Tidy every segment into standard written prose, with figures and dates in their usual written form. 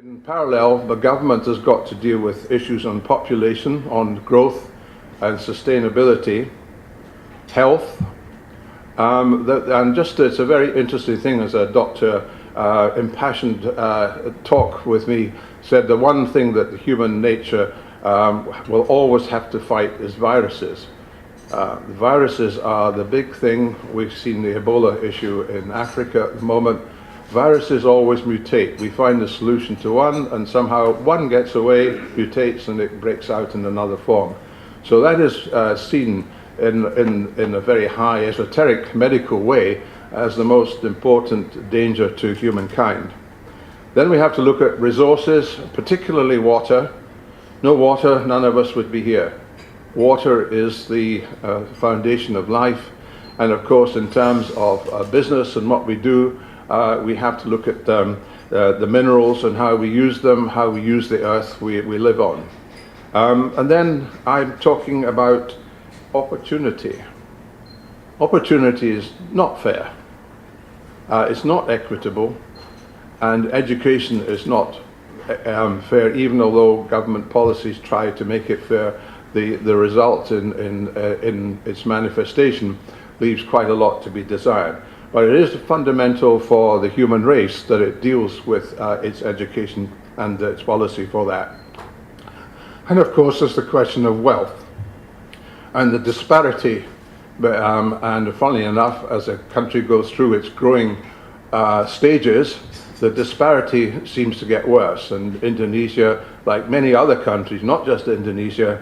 In parallel, the government has got to deal with issues on population, on growth and sustainability, health, and just it's a very interesting thing as a doctor impassioned talk with me said the one thing that human nature will always have to fight is viruses. Viruses are the big thing. We've seen the Ebola issue in Africa at the moment. Viruses always mutate. We find the solution to one, and somehow one gets away, mutates, and it breaks out in another form. So that is seen in a very high esoteric medical way as the most important danger to humankind. Then we have to look at resources, particularly water. No water, none of us would be here. Water is the foundation of life, and of course in terms of business and what we do, we have to look at the minerals and how we use them, how we use the earth we live on. And then I'm talking about opportunity. Opportunity is not fair. It's not equitable, and education is not fair, even although government policies try to make it fair. The result in its manifestation leaves quite a lot to be desired. But it is fundamental for the human race that it deals with its education and its policy for that. And of course there's the question of wealth and the disparity, and funnily enough, as a country goes through its growing stages, the disparity seems to get worse, and Indonesia, like many other countries, not just Indonesia,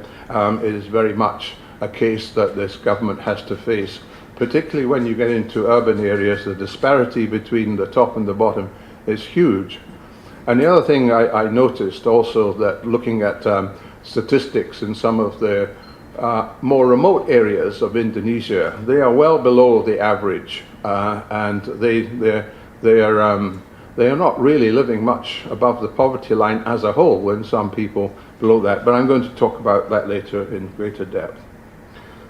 is very much a case that this government has to face. Particularly when you get into urban areas, the disparity between the top and the bottom is huge. And the other thing I noticed also, that looking at statistics in some of the more remote areas of Indonesia, they are well below the average, and they are not really living much above the poverty line as a whole, and some people below that. But I'm going to talk about that later in greater depth.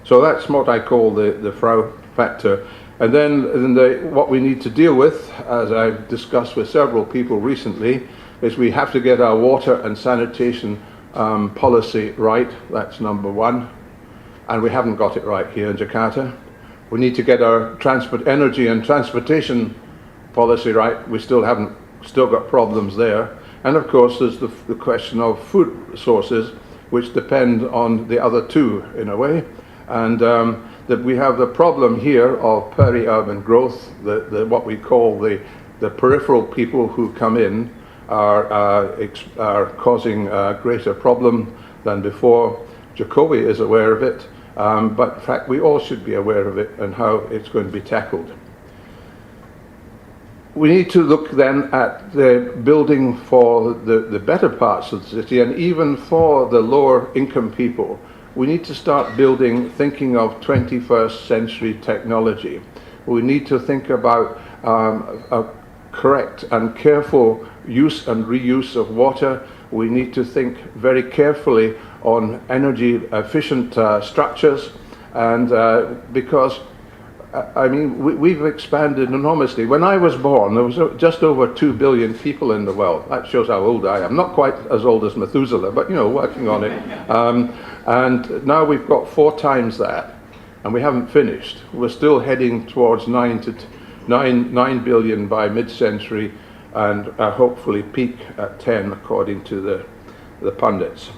So that's what I call the Frau factor. And then what we need to deal with, as I've discussed with several people recently, is we have to get our water and sanitation policy right. That's number one. And we haven't got it right here in Jakarta. We need to get our energy and transportation policy right. We still got problems there. And of course there's the question of food sources, which depend on the other two in a way. And that we have the problem here of peri-urban growth, what we call the peripheral people who come in are causing a greater problem than before. Jokowi is aware of it, but in fact we all should be aware of it and how it's going to be tackled. We need to look then at the building for the better parts of the city, and even for the lower income people. We need to start building, thinking of 21st century technology. We need to think about a correct and careful use and reuse of water. We need to think very carefully on energy efficient structures, and because I mean, we've expanded enormously. When I was born, there was just over 2 billion people in the world. That shows how old I am. Not quite as old as Methuselah, but, you know, working on it. And now we've got 4 times that, and we haven't finished. We're still heading towards 9 billion by mid-century, and hopefully peak at 10, according to the pundits.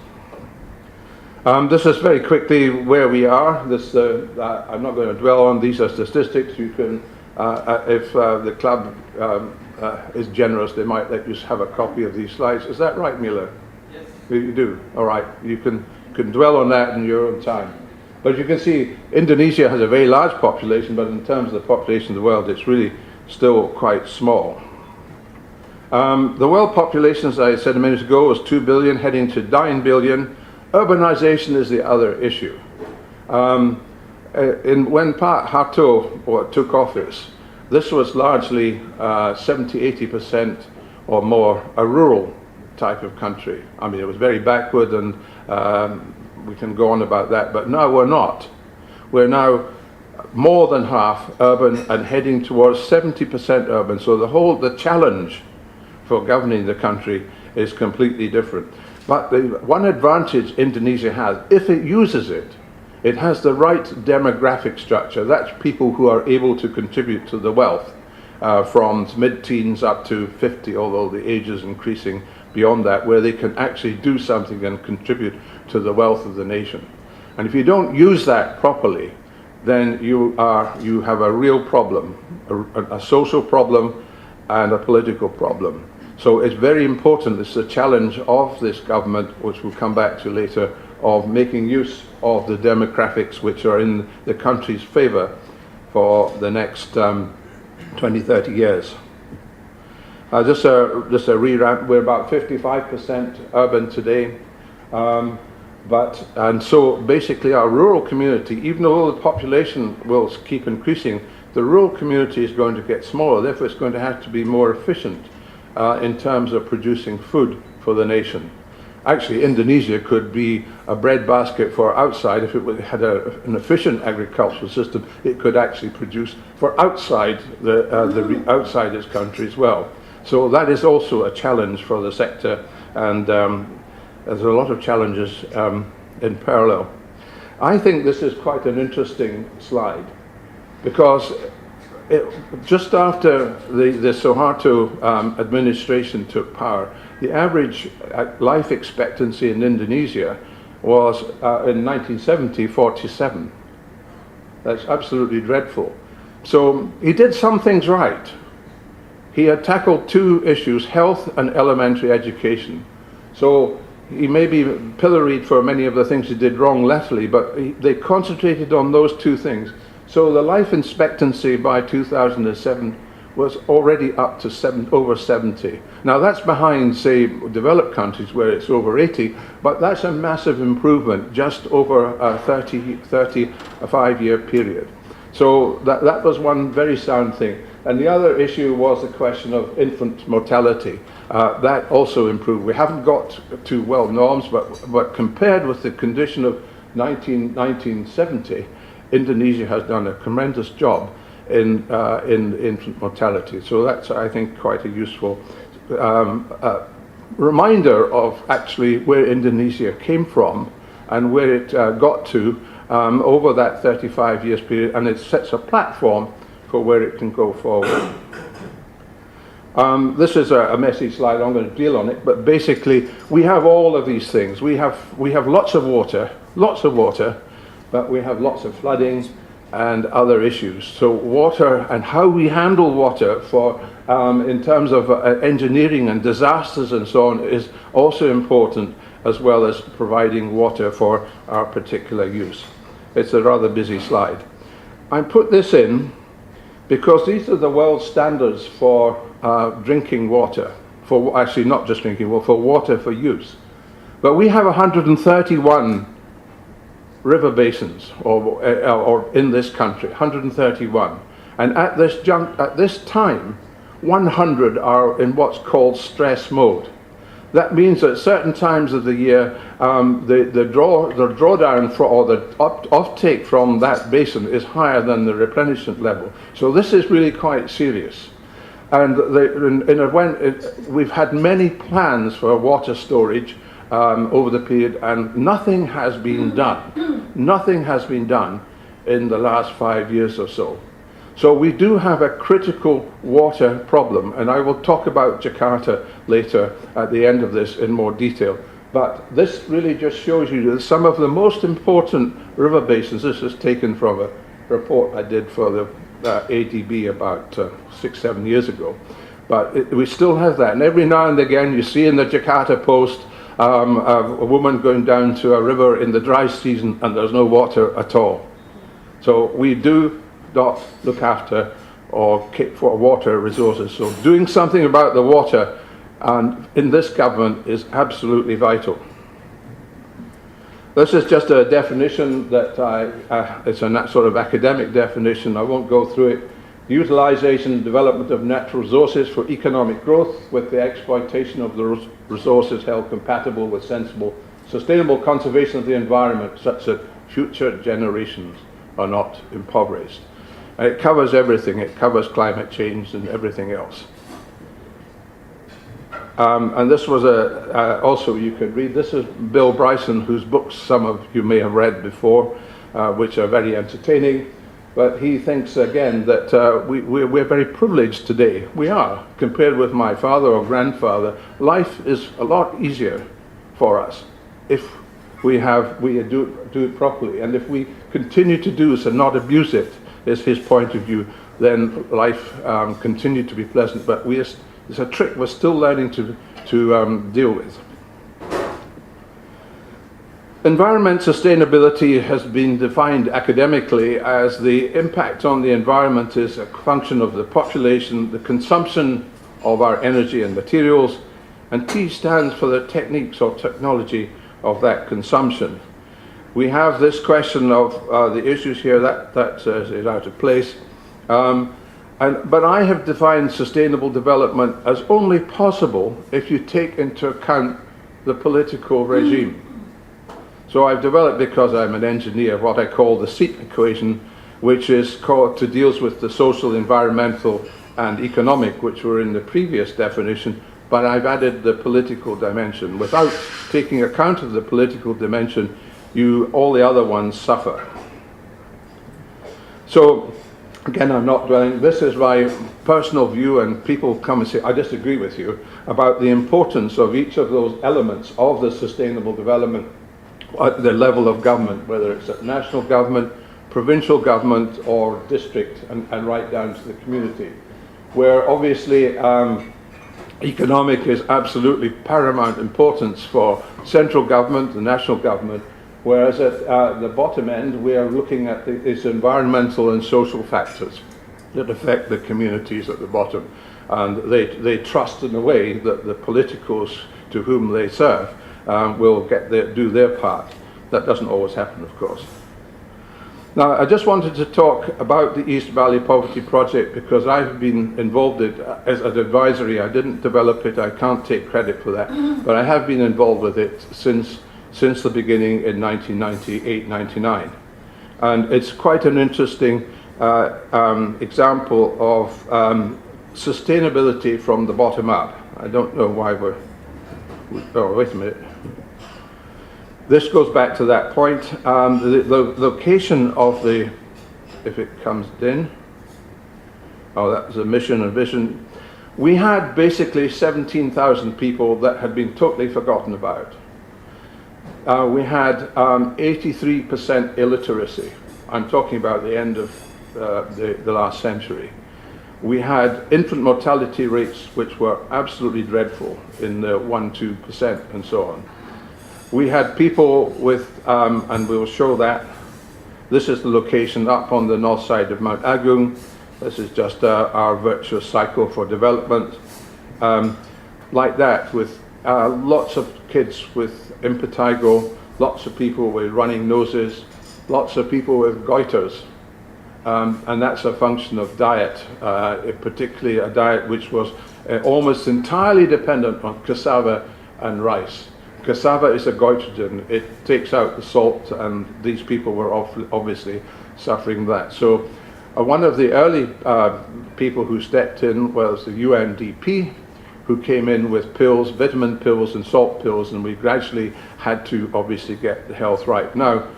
This is very quickly where we are. I'm not going to dwell on these as statistics. You can, if the club is generous, they might let you have a copy of these slides. Is that right, Mila? Yes. You do? All right. You can dwell on that in your own time. But you can see Indonesia has a very large population, but in terms of the population of the world, it's really still quite small. The world population, as I said a minute ago, was 2 billion, heading to 9 billion. Urbanization is the other issue. When Pak Harto took office, this was largely 70–80% or more a rural type of country. I mean, it was very backward, and we can go on about that, but now we're not. We're now more than half urban and heading towards 70% urban. So the challenge for governing the country is completely different. But the one advantage Indonesia has, if it uses it, it has the right demographic structure. That's people who are able to contribute to the wealth from mid-teens up to 50, although the age is increasing beyond that, where they can actually do something and contribute to the wealth of the nation. And if you don't use that properly, then you have a real problem, a social problem and a political problem. So it's very important, it's the challenge of this government, which we'll come back to later, of making use of the demographics which are in the country's favour for the next 20, 30 years. Just a revamp, we're about 55% urban today, and so basically our rural community, even though the population will keep increasing, the rural community is going to get smaller, therefore it's going to have to be more efficient in terms of producing food for the nation. Actually, Indonesia could be a breadbasket for outside. If it had an efficient agricultural system, it could actually produce for outside outside its country as well. So that is also a challenge for the sector, and there's a lot of challenges in parallel. I think this is quite an interesting slide, because just after the Suharto administration took power, the average life expectancy in Indonesia was, in 1970, 47. That's absolutely dreadful. So he did some things right. He had tackled two issues, health and elementary education. So he may be pilloried for many of the things he did wrong latterly, but they concentrated on those two things. So the life expectancy by 2007 was already up to over 70. Now that's behind, say, developed countries where it's over 80, but that's a massive improvement just over a 35-year period. So that was one very sound thing. And the other issue was the question of infant mortality. That also improved. We haven't got to world norms, but compared with the condition of 1970, Indonesia has done a tremendous job in infant mortality. So that's, I think, quite a useful reminder of actually where Indonesia came from and where it got to over that 35 years period, and it sets a platform for where it can go forward. This is a messy slide, I'm going to deal on it, but basically we have all of these things. We have lots of water, but we have lots of flooding and other issues. So water and how we handle water for in terms of engineering and disasters and so on is also important, as well as providing water for our particular use. It's a rather busy slide. I put this in because these are the world standards for drinking water, actually not just drinking water, for water for use. But we have 131 river basins or in this country, 131. And at this time, 100 are in what's called stress mode. That means that at certain times of the year, the drawdown or the offtake from that basin is higher than the replenishment level. So this is really quite serious. And we've had many plans for water storage over the period, and nothing has been done. Nothing has been done in the last 5 years or so. So we do have a critical water problem, and I will talk about Jakarta later at the end of this in more detail. But this really just shows you that some of the most important river basins, this is taken from a report I did for the ADB about 6-7 years ago, but we still have that. And every now and again you see in the Jakarta Post a woman going down to a river in the dry season and there's no water at all. So we do not look after or keep for water resources. So doing something about the water and in this government is absolutely vital. This is just a definition that it's a sort of academic definition. I won't go through it. Utilization and development of natural resources for economic growth with the exploitation of the resources held compatible with sensible, sustainable conservation of the environment such that future generations are not impoverished. And it covers everything. It covers climate change and everything else. And this was also you could read. This is Bill Bryson, whose books some of you may have read before, which are very entertaining. But he thinks again that we're very privileged today. We are, compared with my father or grandfather. Life is a lot easier for us if we do it properly, and if we continue to do this and not abuse it, is his point of view. Then life continued to be pleasant. But it's a trick we're still learning to deal with. Environment sustainability has been defined academically as the impact on the environment is a function of the population, the consumption of our energy and materials, and T stands for the techniques or technology of that consumption. We have this question of the issues here that is out of place. But I have defined sustainable development as only possible if you take into account the political regime. So I've developed, because I'm an engineer, what I call the SEEP equation, which deals with the social, environmental, and economic, which were in the previous definition, but I've added the political dimension. Without taking account of the political dimension, all the other ones suffer. So, again, I'm not dwelling. This is my personal view, and people come and say, I disagree with you, about the importance of each of those elements of the sustainable development at the level of government, whether it's at national government, provincial government, or district, and right down to the community, where obviously economic is absolutely paramount importance for central government, the national government, whereas at the bottom end we are looking at its environmental and social factors that affect the communities at the bottom, and they trust in a way that the politicals to whom they serve will do their part. That doesn't always happen, of course. Now, I just wanted to talk about the East Valley Poverty Project because I've been involved in it as an advisory. I didn't develop it, I can't take credit for that, but I have been involved with it since the beginning in 1998-99. And it's quite an interesting example of sustainability from the bottom up. I don't know why oh, wait a minute. This goes back to that point. The location of if it comes in, oh, that was a mission and vision. We had basically 17,000 people that had been totally forgotten about. We had 83% illiteracy. I'm talking about the end of the last century. We had infant mortality rates which were absolutely dreadful, in the 1-2% and so on. We had people with, and we'll show that, this is the location up on the north side of Mount Agung. This is just our virtuous cycle for development. Like that, with lots of kids with impetigo, lots of people with running noses, lots of people with goiters. And that's a function of diet, particularly a diet which was almost entirely dependent on cassava and rice. Cassava is a goitrogen, it takes out the salt, and these people were obviously suffering that. So one of the early people who stepped in was the UNDP, who came in with pills, vitamin pills and salt pills, and we gradually had to obviously get the health right. Now,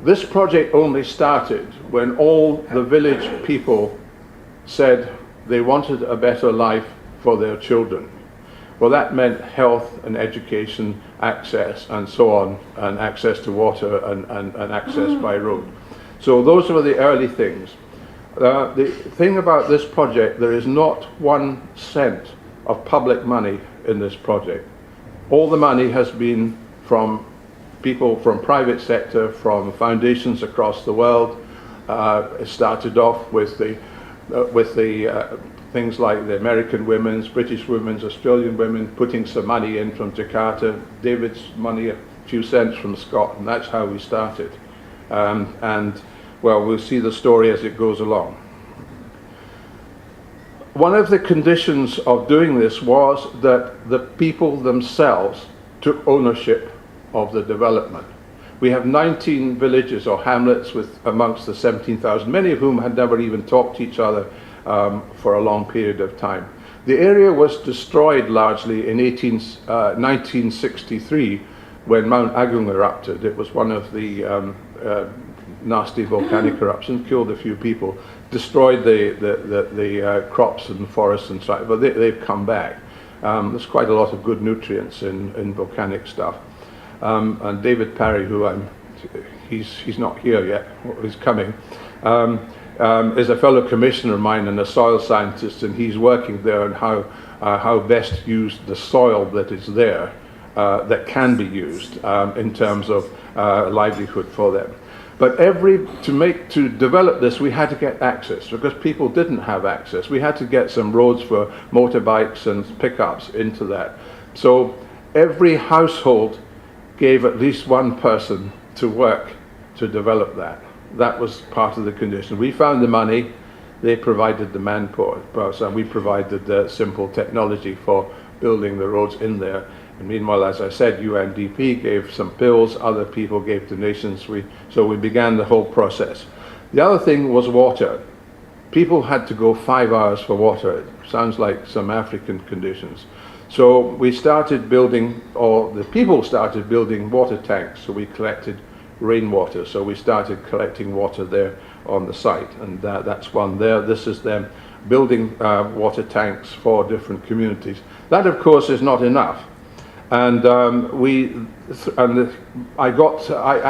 this project only started when all the village people said they wanted a better life for their children. Well, that meant health and education, access and so on, and access to water and access by road. So those were the early things. The thing about this project, there is not 1 cent of public money in this project. All the money has been from people from private sector, from foundations across the world. It started off with the things like the American women's, British women's, Australian women putting some money in from Jakarta, David's money, a few cents from Scotland. That's how we started. And well, we'll see the story as it goes along. One of the conditions of doing this was that the people themselves took ownership of the development. We have 19 villages or hamlets with amongst the 17,000, many of whom had never even talked to each other for a long period of time. The area was destroyed largely in 1963 when Mount Agung erupted. It was one of the nasty volcanic eruptions, killed a few people, destroyed the crops and forests and such, but they've come back. There's quite a lot of good nutrients in volcanic stuff. And David Parry, he's not here yet, he's coming, is a fellow commissioner of mine and a soil scientist, and he's working there on how best use the soil that is there, that can be used in terms of livelihood for them. But to develop this, we had to get access, because people didn't have access. We had to get some roads for motorbikes and pickups into that. So every household gave at least one person to work to develop that. That was part of the condition. We found the money, they provided the manpower, and we provided the simple technology for building the roads in there. And meanwhile, as I said, UNDP gave some bills, other people gave donations, so we began the whole process. The other thing was water. People had to go 5 hours for water. It sounds like some African conditions. So we started building, or the people started building water tanks, so we collected rainwater. So we started collecting water there on the site, and that's one there. This is them building water tanks for different communities. That, of course, is not enough. And at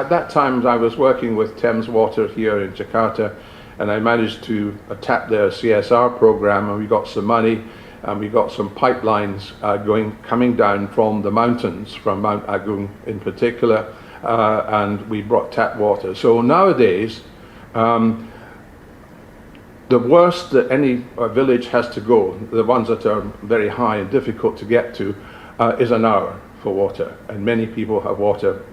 that time I was working with Thames Water here in Jakarta, and I managed to tap their CSR program, and we got some money, and we got some pipelines coming down from the mountains, from Mount Agung in particular, and we brought tap water. So nowadays, the worst that any village has to go, the ones that are very high and difficult to get to, is an hour for water, and many people have water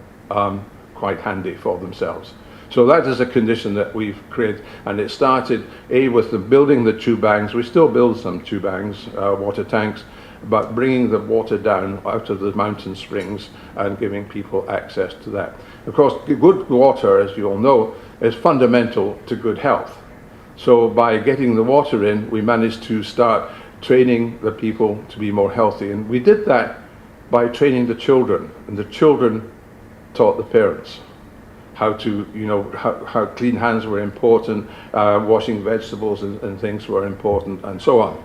quite handy for themselves. So that is a condition that we've created, and it started with building the tubangs. We still build some tubangs, water tanks, but bringing the water down out of the mountain springs and giving people access to that. Of course, good water, as you all know, is fundamental to good health. So by getting the water in, we managed to start training the people to be more healthy. And we did that by training the children, and the children taught the parents how to, how clean hands were important, washing vegetables and things were important, and so on.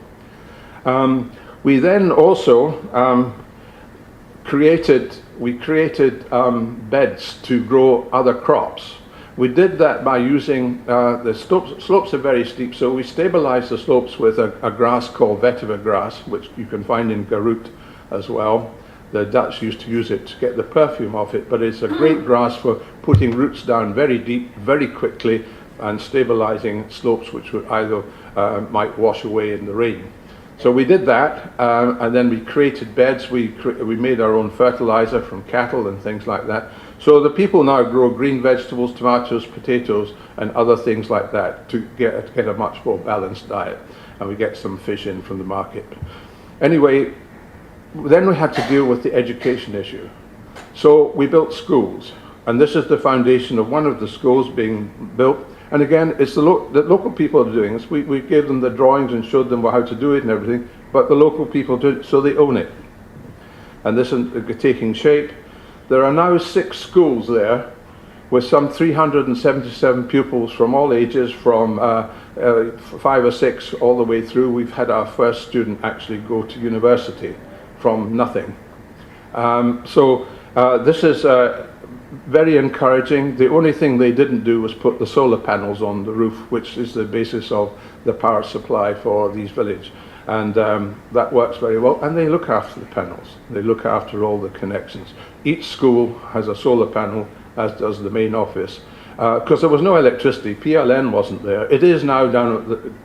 We then also created beds to grow other crops. We did that by using, the slopes are very steep, so we stabilized the slopes with a grass called vetiver grass, which you can find in Garut as well. The Dutch used to use it to get the perfume off it, but it's a great grass for putting roots down very deep, very quickly, and stabilizing slopes which would either might wash away in the rain. So we did that, and then we created beds. We made our own fertilizer from cattle and things like that. So the people now grow green vegetables, tomatoes, potatoes, and other things like that to get a much more balanced diet. And we get some fish in from the market. Anyway, then we had to deal with the education issue. So we built schools, and this is the foundation of one of the schools being built. And again, it's the local people are doing this. We gave them the drawings and showed them how to do it and everything, but the local people do it, so they own it. And this is taking shape. There are now 6 schools there with some 377 pupils from all ages, from 5 or 6 all the way through. We've had our first student actually go to university from nothing. This is very encouraging. The only thing they didn't do was put the solar panels on the roof, which is the basis of the power supply for these villages. And that works very well. And they look after the panels. They look after all the connections. Each school has a solar panel, as does the main office. Because there was no electricity. PLN wasn't there. It is now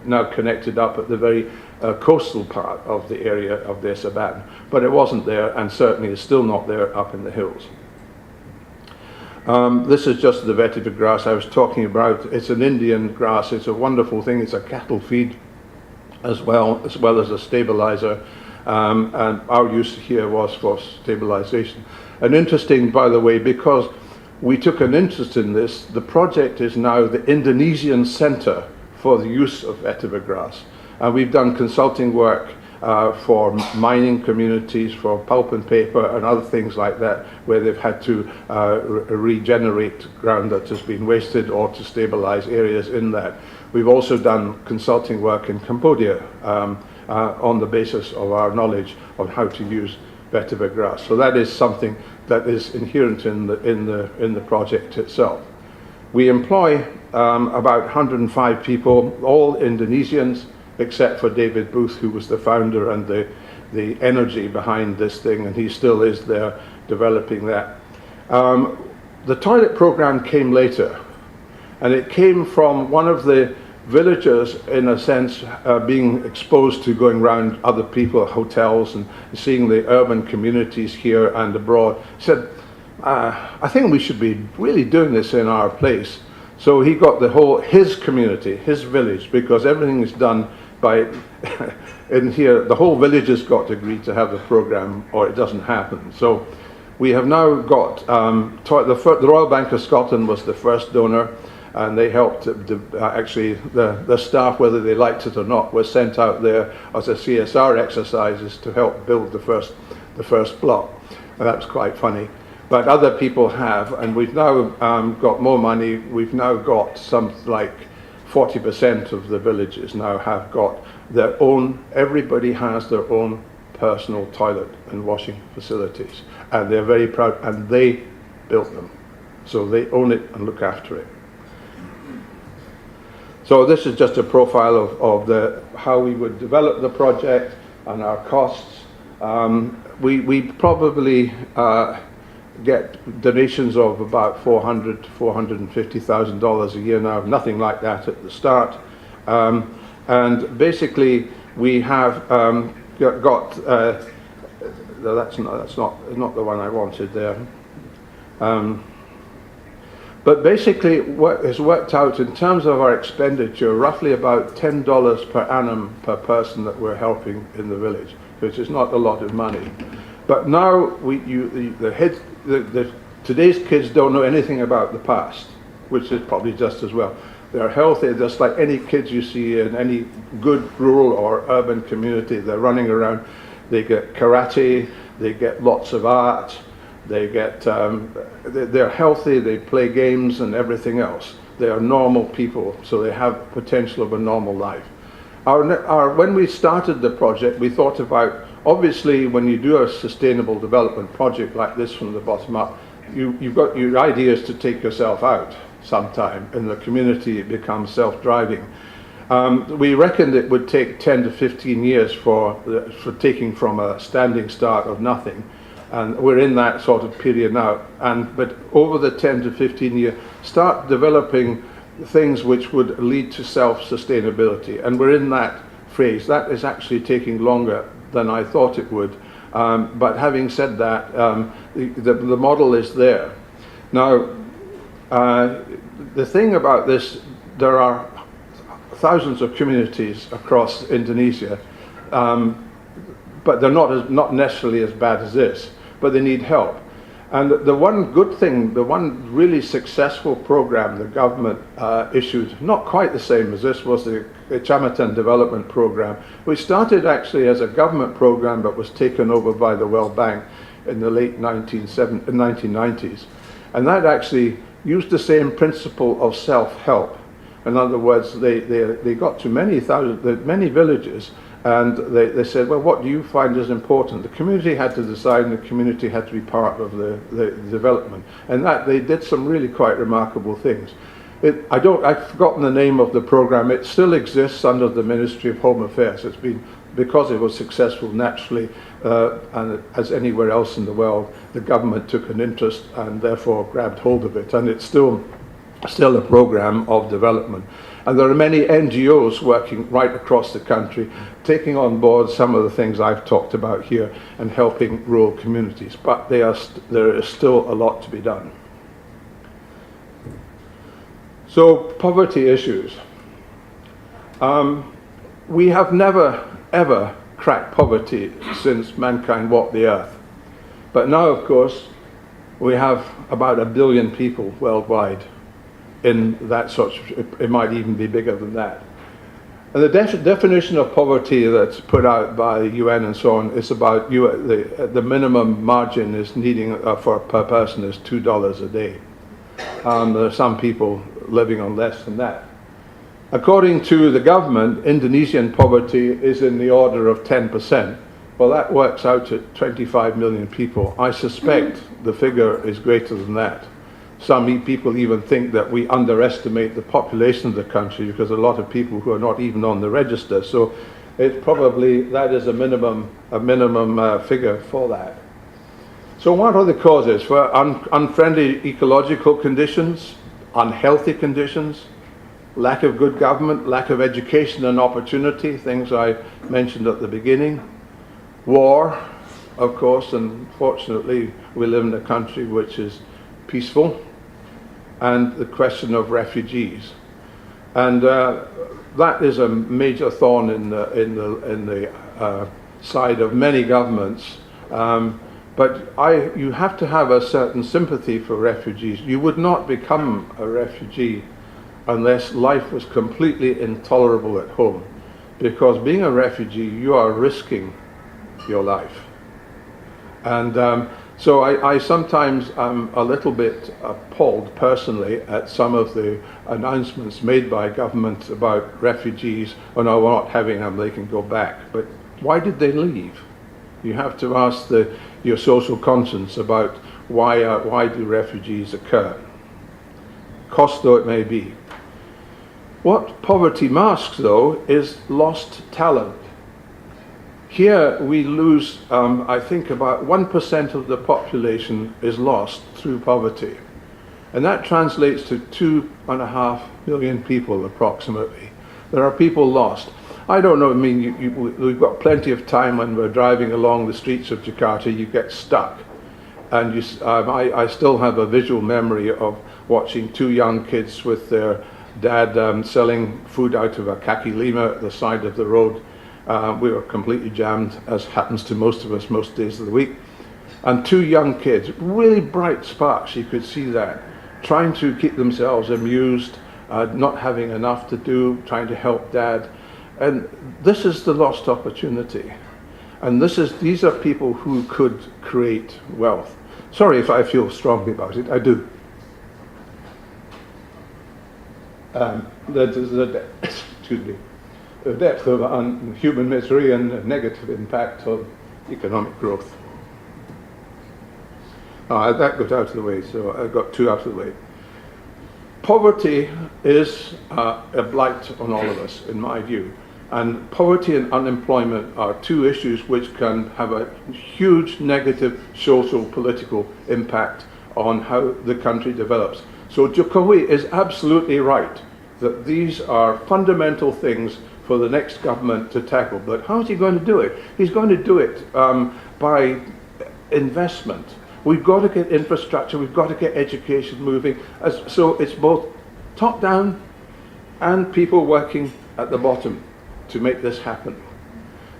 now connected up at the very coastal part of the area of the Saban. But it wasn't there, and certainly is still not there up in the hills. This is just the vetiver grass I was talking about. It's an Indian grass. It's a wonderful thing. It's a cattle feed as well as a stabilizer. And our use here was for stabilization. And interesting, by the way, because we took an interest in this, the project is now the Indonesian Center for the use of vetiver grass. And we've done consulting work for mining communities, for pulp and paper and other things like that, where they've had to regenerate ground that has been wasted or to stabilize areas in that. We've also done consulting work in Cambodia on the basis of our knowledge on how to use vetiver grass. So that is something that is inherent in the project itself. We employ about 105 people, all Indonesians, except for David Booth, who was the founder and the energy behind this thing, and he still is there developing that. The toilet program came later, and it came from one of the villagers, in a sense, being exposed to going around other people, hotels, and seeing the urban communities here and abroad. He said, I think we should be really doing this in our place. So he got his community, his village, because everything is done by, in here, the whole village has got to agree to have the program or it doesn't happen. So we have now got, the Royal Bank of Scotland was the first donor, and they helped, actually the staff, whether they liked it or not, was sent out there as a CSR exercises to help build the first block. And that was quite funny. But other people have, and we've now got more money. We've now got some like 40% of the villages now have got their own, everybody has their own personal toilet and washing facilities. And they're very proud, and they built them. So they own it and look after it. So this is just a profile of how we would develop the project and our costs. We probably get donations of about $400,000 to $450,000 a year now, nothing like that at the start. And basically we have got, that's not the one I wanted there. But basically what has worked out in terms of our expenditure, roughly about $10 per annum per person that we're helping in the village, which is not a lot of money. But now today's kids don't know anything about the past, which is probably just as well. They're healthy, just like any kids you see in any good rural or urban community. They're running around, they get karate, they get lots of art, they get, they're healthy, they play games and everything else. They are normal people, so they have potential of a normal life. When we started the project, we thought about, obviously when you do a sustainable development project like this from the bottom up, you've got your ideas to take yourself out sometime, and the community becomes self-driving. We reckoned it would take 10 to 15 years for taking from a standing start of nothing. And we're in that sort of period now. But over the 10 to 15 years, start developing things which would lead to self-sustainability. And we're in that phase. That is actually taking longer than I thought it would. But having said that, the model is there. Now, the thing about this, there are thousands of communities across Indonesia, but they're not necessarily as bad as this, but they need help. And the one good thing, the one really successful program the government issued, not quite the same as this, was the Kecamatan Development Program, which started actually as a government program but was taken over by the World Bank in the late 1990s. And that actually used the same principle of self-help. In other words, they got to many villages, and they said, well, what do you find is important? The community had to decide, and the community had to be part of the development. And that they did some really quite remarkable things. I've forgotten the name of the program. It still exists under the Ministry of Home Affairs. It's been, because it was successful naturally, and as anywhere else in the world, the government took an interest and therefore grabbed hold of it. And it's still a program of development. And there are many NGOs working right across the country, taking on board some of the things I've talked about here and helping rural communities. But there is still a lot to be done. So, poverty issues. We have never, ever cracked poverty since mankind walked the earth. But now, of course, we have about 1 billion people worldwide in that sort of, it might even be bigger than that. And the definition of poverty that's put out by the UN and so on is about the minimum margin is needing for per person is $2 a day. There are some people living on less than that. According to the government, Indonesian poverty is in the order of 10%. Well, that works out to 25 million people. I suspect the figure is greater than that. Some people even think that we underestimate the population of the country because a lot of people who are not even on the register. So it's probably, that is a minimum figure for that. So what are the causes? For unfriendly ecological conditions, unhealthy conditions, lack of good government, lack of education and opportunity, things I mentioned at the beginning. War, of course, and fortunately we live in a country which is peaceful. And the question of refugees. And that is a major thorn in the side of many governments. But you have to have a certain sympathy for refugees. You would not become a refugee unless life was completely intolerable at home. Because being a refugee, you are risking your life. And so I sometimes am a little bit appalled personally at some of the announcements made by government about refugees. Oh no, we're not having them, they can go back. But why did they leave? You have to ask your social conscience about why do refugees occur? Cost though it may be. What poverty masks though is lost talent. Here we lose, I think about 1% of the population is lost through poverty. And that translates to 2.5 million people approximately. There are people lost. I don't know, I mean, we've got plenty of time when we're driving along the streets of Jakarta, you get stuck. And I still have a visual memory of watching two young kids with their dad selling food out of a kaki lima at the side of the road. We were completely jammed, as happens to most of us most days of the week. And two young kids, really bright sparks, you could see that, trying to keep themselves amused, not having enough to do, trying to help dad. And this is the lost opportunity. And these are people who could create wealth. Sorry if I feel strongly about it, I do. Excuse me. The depth of human misery and the negative impact of economic growth. That got out of the way, so I got two out of the way. Poverty is a blight on all of us, in my view. And poverty and unemployment are two issues which can have a huge negative social, political impact on how the country develops. So Jokowi is absolutely right that these are fundamental things for the next government to tackle. But how is he going to do it? He's going to do it by investment. We've got to get infrastructure, we've got to get education moving. So it's both top-down and people working at the bottom to make this happen.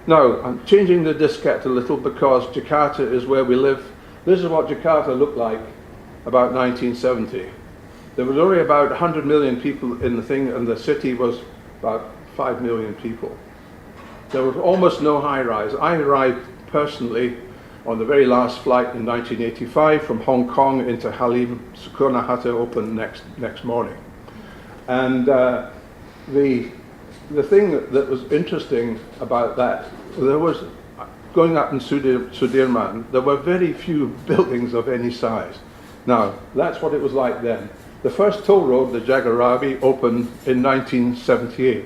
Now, I'm changing the diskette a little because Jakarta is where we live. This is what Jakarta looked like about 1970. There was only about 100 million people in the thing, and the city was about 5 million people. There was almost no high-rise. I arrived personally on the very last flight in 1985 from Hong Kong into Halim. Sukarno Hatta opened next morning. And the thing that was interesting about that, there was, going up in Sudirman, there were very few buildings of any size. Now, that's what it was like then. The first toll road, the Jagorawi, opened in 1978.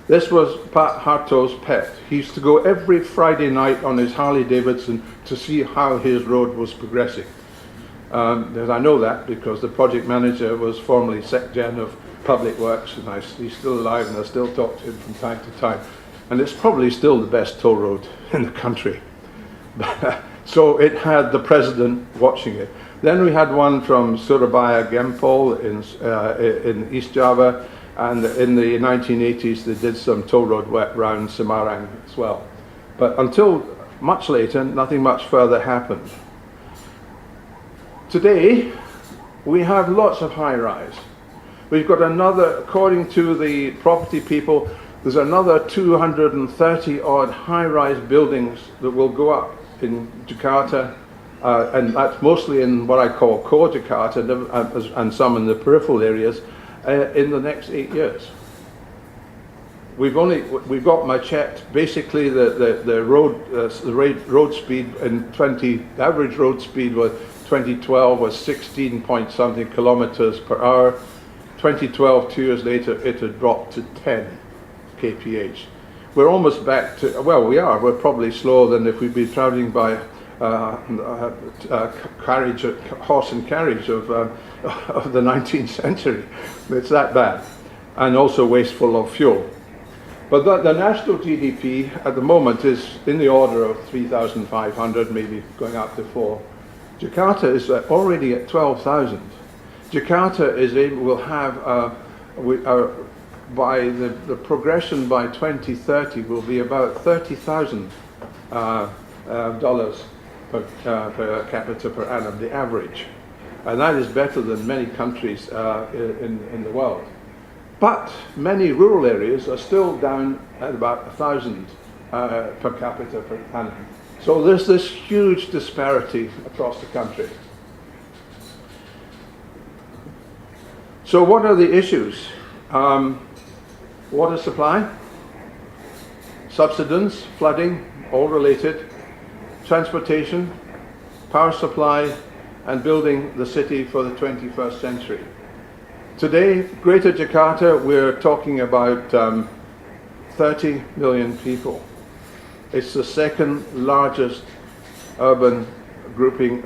This was Pat Harto's pet. He used to go every Friday night on his Harley Davidson to see how his road was progressing. And I know that because the project manager was formerly SecGen of Public Works, and he's still alive, and I still talk to him from time to time. And it's probably still the best toll road in the country. So it had the president watching it. Then we had one from Surabaya Gempol in East Java, and in the 1980s they did some toll road work around Semarang as well. But until much later, nothing much further happened. Today, we have lots of high-rise. We've got another, according to the property people, There's another 230 odd high-rise buildings that will go up in Jakarta, and that's mostly in what I call core Jakarta, and some in the peripheral areas, in the next 8 years. We've got Machet. Basically, the road speed the average road speed was 2012 was 16 point something kilometers per hour. 2012, 2 years later, it had dropped to 10 kph. We're almost back to, well, we are. We're probably slower than if we'd been traveling by carriage, horse and carriage of the 19th century. It's that bad, and also wasteful of fuel. But the national GDP at the moment is in the order of 3,500, maybe going up to 4. Jakarta is already at 12,000. Jakarta will have, by the progression by 2030 will be about $30,000 per capita per annum, the average. And that is better than many countries in the world. But many rural areas are still down at about 1,000 per capita per annum. So there's this huge disparity across the country. So what are the issues? Water supply, subsidence, flooding, all related, transportation, power supply, and building the city for the 21st century. Today, Greater Jakarta, we're talking about 30 million people. It's the second largest urban grouping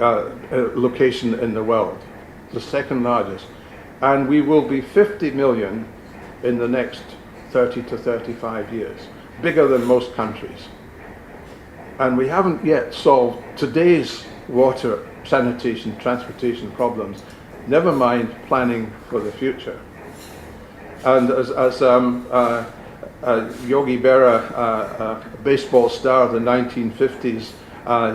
location in the world, the second largest. And we will be 50 million in the next 30 to 35 years, bigger than most countries. And we haven't yet solved today's water, sanitation, transportation problems, never mind planning for the future. And as Yogi Berra, a baseball star of the 1950s,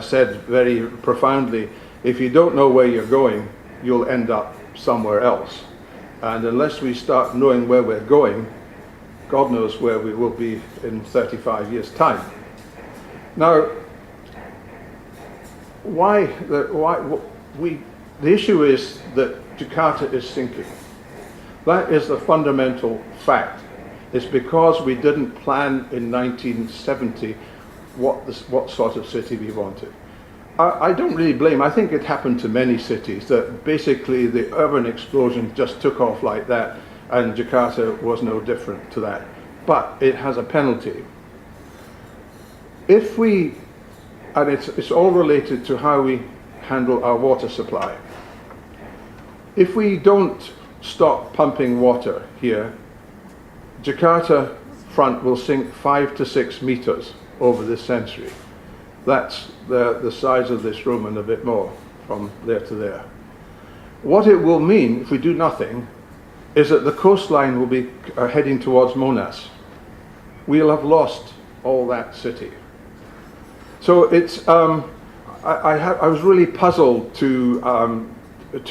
said very profoundly, if you don't know where you're going, you'll end up somewhere else. And unless we start knowing where we're going, God knows where we will be in 35 years' time. Now, the issue is that Jakarta is sinking. That is the fundamental fact. It's because we didn't plan in 1970 what sort of city we wanted. I don't really blame. I think it happened to many cities that basically the urban explosion just took off like that, and Jakarta was no different to that. But it has a penalty. If we, and it's all related to how we handle our water supply. If we don't stop pumping water here, Jakarta front will sink 5 to 6 meters over this century. That's the size of this room and a bit more from there to there. What it will mean if we do nothing is that the coastline will be heading towards Monas. We'll have lost all that city. So it's, I was really puzzled to read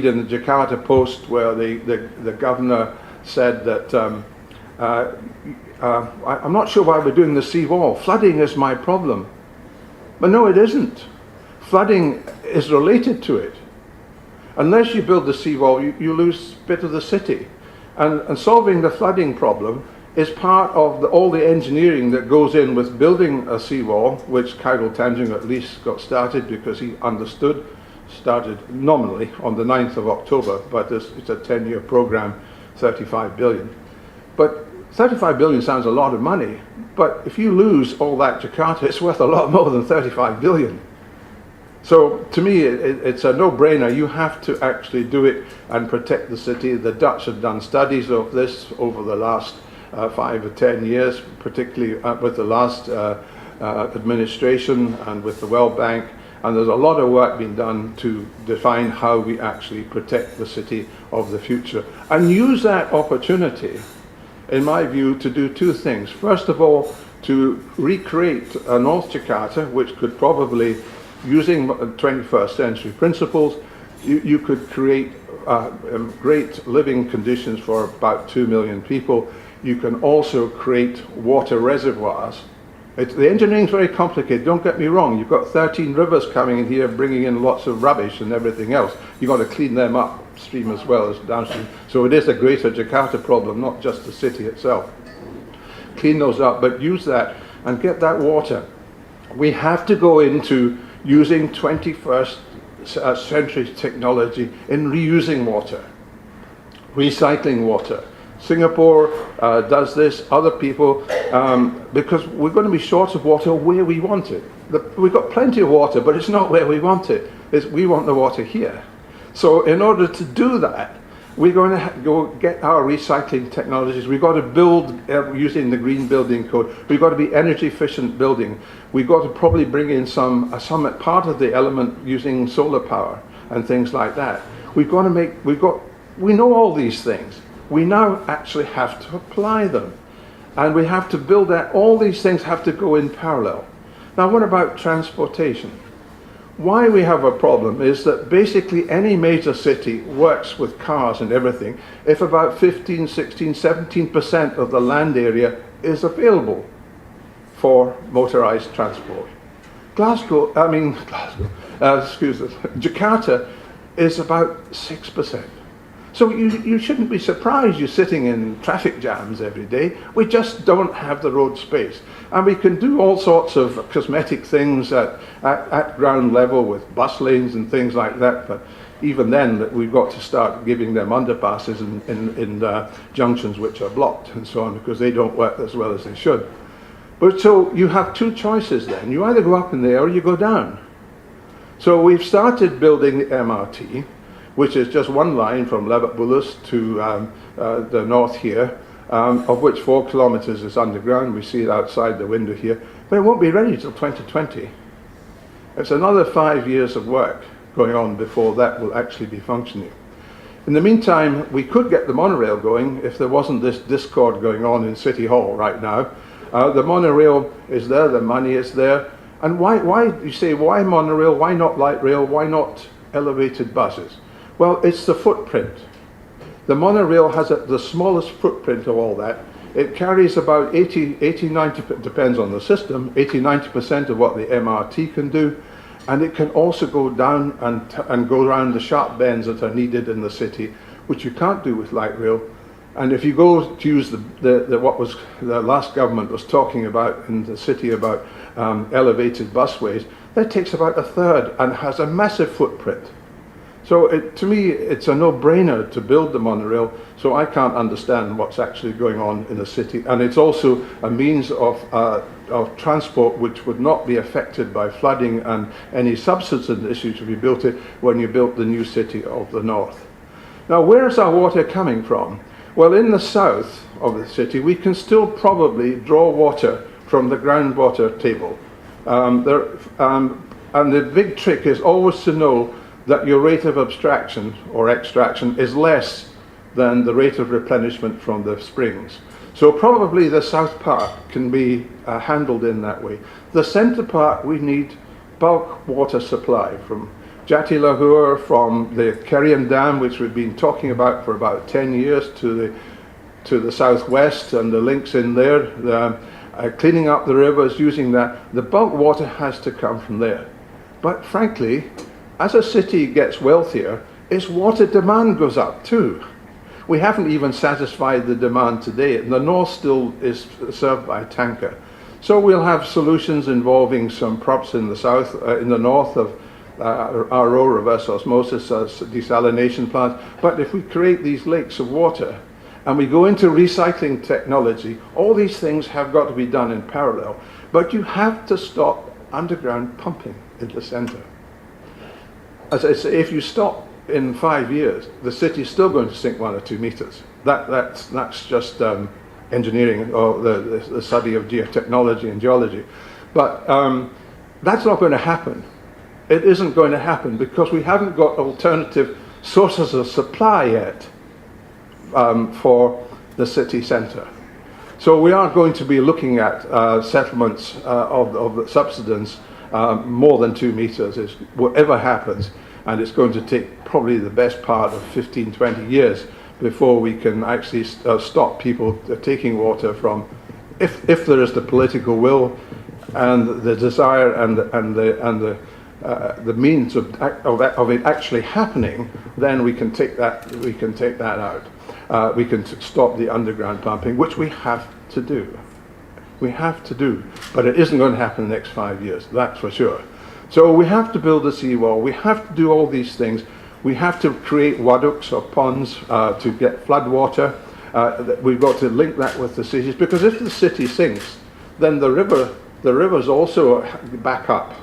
in the Jakarta Post where the governor said that I'm not sure why we're doing the seawall. Flooding is my problem. But no, it isn't. Flooding is related to it. Unless you build the seawall, you lose a bit of the city. And solving the flooding problem is part of all the engineering that goes in with building a seawall, which Khairul Tanjung at least got started because he understood, started nominally on the 9th of October, but it's a 10-year program, 35 billion. But 35 billion sounds a lot of money, but if you lose all that Jakarta, it's worth a lot more than 35 billion. So to me, it's a no-brainer. You have to actually do it and protect the city. The Dutch have done studies of this over the last 5 or 10 years, particularly with the last administration and with the World Bank. And there's a lot of work being done to define how we actually protect the city of the future. And use that opportunity, in my view, to do two things. First of all, to recreate a North Jakarta, which could probably, using 21st century principles, you could create great living conditions for about 2 million people. You can also create water reservoirs. The engineering is very complicated, don't get me wrong. You've got 13 rivers coming in here, bringing in lots of rubbish and everything else. You've got to clean them upstream as well as downstream. So it is a greater Jakarta problem, not just the city itself. Clean those up, but use that and get that water. We have to go into using 21st century technology in reusing water, recycling water. Singapore does this, other people, because we're going to be short of water where we want it. We've got plenty of water, but it's not where we want it. We want the water here. So in order to do that, we're going to go get our recycling technologies. We've got to build using the green building code. We've got to be energy efficient building. We've got to probably bring in some part of the element using solar power and things like that. We know all these things. We now actually have to apply them. And we have to build that. All these things have to go in parallel. Now, what about transportation? Why we have a problem is that basically any major city works with cars and everything if about 15, 16, 17% of the land area is available for motorized transport. Jakarta is about 6%. So you shouldn't be surprised you're sitting in traffic jams every day. We just don't have the road space. And we can do all sorts of cosmetic things at ground level with bus lanes and things like that. But even then, we've got to start giving them underpasses in junctions which are blocked and so on, because they don't work as well as they should. But so you have two choices then. You either go up in there or you go down. So we've started building the MRT, which is just one line from Lebak Bulus to the north here, of which 4 kilometers is underground. We see it outside the window here, but it won't be ready till 2020. It's another 5 years of work going on before that will actually be functioning. In the meantime, we could get the monorail going if there wasn't this discord going on in City Hall right now. The monorail is there, the money is there, and why you say, why monorail, why not light rail, why not elevated buses? Well, it's the footprint. The monorail has the smallest footprint of all that. It carries about 80, 90, depends on the system, 80-90% of what the MRT can do, and it can also go down and go around the sharp bends that are needed in the city, which you can't do with light rail. And if you go to use what was the last government was talking about in the city about elevated busways, that takes about a third and has a massive footprint. So to me, it's a no-brainer to build the monorail, so I can't understand what's actually going on in the city. And it's also a means of transport which would not be affected by flooding and any subsidence issues if you built it when you built the new city of the north. Now, where is our water coming from? Well, in the south of the city, we can still probably draw water from the groundwater table. And the big trick is always to know that your rate of abstraction or extraction is less than the rate of replenishment from the springs. So probably the south part can be handled in that way. The centre part, we need bulk water supply from Jatilahur, from the Kerian Dam, which we've been talking about for about 10 years, to the southwest and the links in there, cleaning up the rivers, using that. The bulk water has to come from there. But frankly, as a city gets wealthier, its water demand goes up too. We haven't even satisfied the demand today, and the north still is served by a tanker. So we'll have solutions involving some props in the south, in the north of RO, reverse osmosis, desalination plants. But if we create these lakes of water and we go into recycling technology, all these things have got to be done in parallel. But you have to stop underground pumping in the center. As I say, if you stop in 5 years, the city's still going to sink 1 or 2 meters. That's just engineering or the study of geotechnology and geology. But that's not going to happen. It isn't going to happen because we haven't got alternative sources of supply yet for the city centre. So we are going to be looking at settlements of the subsidence more than 2 meters, is whatever happens. and it's going to take probably the best part of 15, 20 years before we can actually stop people taking water from, if there is the political will and the desire and the means of it actually happening, then we can take that out. We can stop the underground pumping, which we have to do. We have to do, but it isn't going to happen in the next 5 years, that's for sure. So we have to build a seawall. We have to do all these things. We have to create waddocks or ponds to get flood water. We've got to link that with the cities, because if the city sinks, then the rivers also back up.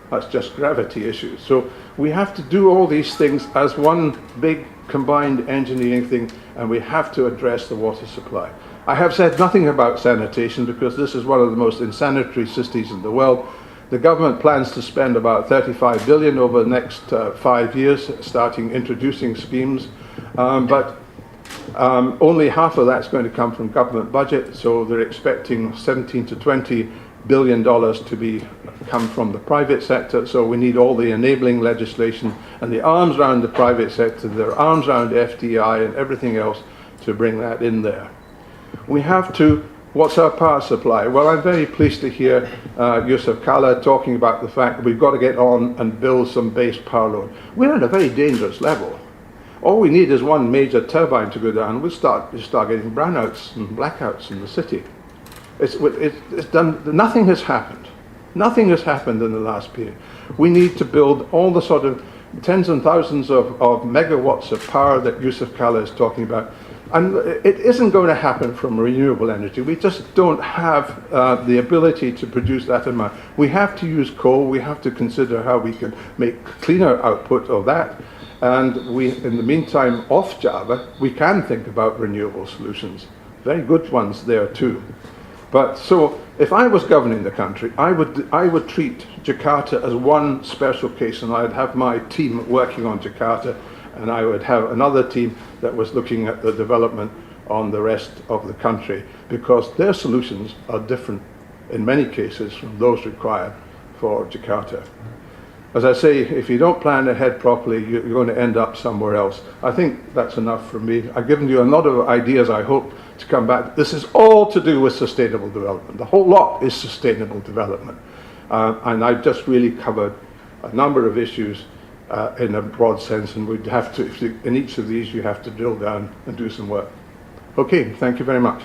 That's just gravity issues. So we have to do all these things as one big combined engineering thing, and we have to address the water supply. I have said nothing about sanitation, because this is one of the most insanitary cities in the world. The government plans to spend about 35 billion over the next 5 years, starting introducing schemes, but only half of that's going to come from government budget, so they're expecting 17 to 20 billion dollars to come from the private sector. So we need all the enabling legislation and the arms around the private sector, the arms around FDI and everything else to bring that in there. We have to. What's our power supply? Well, I'm very pleased to hear Yusuf Kalla talking about the fact that we've got to get on and build some base power load. We're at a very dangerous level. All we need is one major turbine to go down. We'll start getting brownouts and blackouts in the city. It's done. Nothing has happened. Nothing has happened in the last period. We need to build all the sort of tens and thousands of megawatts of power that Yusuf Kalla is talking about. And it isn't going to happen from renewable energy. We just don't have the ability to produce that amount. We have to use coal. We have to consider how we can make cleaner output of that. And in the meantime, off Java, we can think about renewable solutions. Very good ones there too. But so, if I was governing the country, I would treat Jakarta as one special case, and I'd have my team working on Jakarta, and I would have another team that was looking at the development on the rest of the country, because their solutions are different in many cases from those required for Jakarta. As I say, if you don't plan ahead properly, you're going to end up somewhere else. I think that's enough from me. I've given you a lot of ideas, I hope, to come back. This is all to do with sustainable development. The whole lot is sustainable development. And I've just really covered a number of issues in a broad sense, and we'd have to, in each of these, you have to drill down and do some work. Okay, thank you very much.